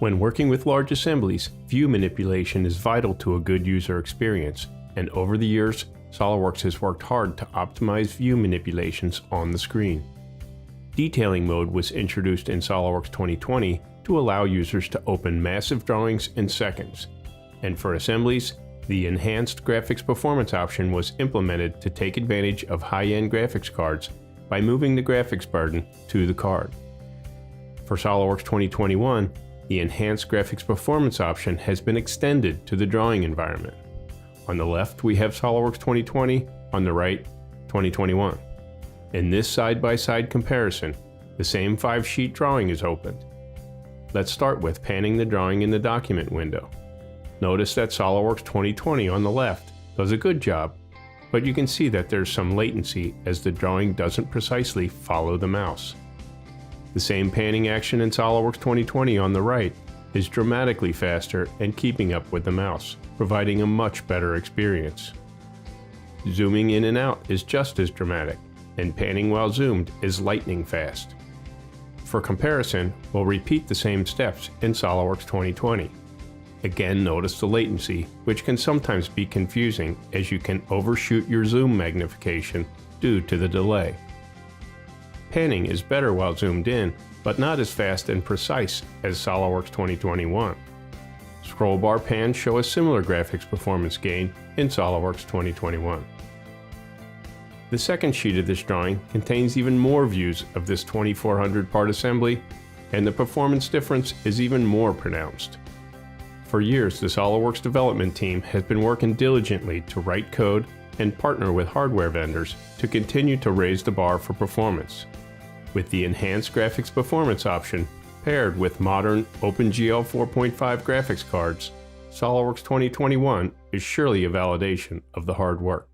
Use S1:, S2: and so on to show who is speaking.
S1: When working with large assemblies, view manipulation is vital to a good user experience, and over the years, SOLIDWORKS has worked hard to optimize view manipulations on the screen. Detailing mode was introduced in SOLIDWORKS 2020 to allow users to open massive drawings in seconds, and for assemblies, the Enhanced Graphics Performance option was implemented to take advantage of high-end graphics cards by moving the graphics burden to the card. For SOLIDWORKS 2021, the Enhanced Graphics Performance option has been extended to the drawing environment. On the left, we have SOLIDWORKS 2020, on the right, 2021. In this side-by-side comparison, the same 5-sheet drawing is opened. Let's start with panning the drawing in the document window. Notice that SOLIDWORKS 2020 on the left does a good job, but you can see that there's some latency as the drawing doesn't precisely follow the mouse. The same panning action in SOLIDWORKS 2020 on the right is dramatically faster and keeping up with the mouse, providing a much better experience. Zooming in and out is just as dramatic, and panning while zoomed is lightning fast. For comparison, we'll repeat the same steps in SOLIDWORKS 2020. Again, notice the latency, which can sometimes be confusing as you can overshoot your zoom magnification due to the delay. Panning is better while zoomed in, but not as fast and precise as SOLIDWORKS 2021. Scroll bar pans show a similar graphics performance gain in SOLIDWORKS 2021. The second sheet of this drawing contains even more views of this 2400 part assembly, and the performance difference is even more pronounced. For years, the SOLIDWORKS development team has been working diligently to write code and partner with hardware vendors to continue to raise the bar for performance. With the Enhanced Graphics Performance option paired with modern OpenGL 4.5 graphics cards, SOLIDWORKS 2021 is surely a validation of the hard work.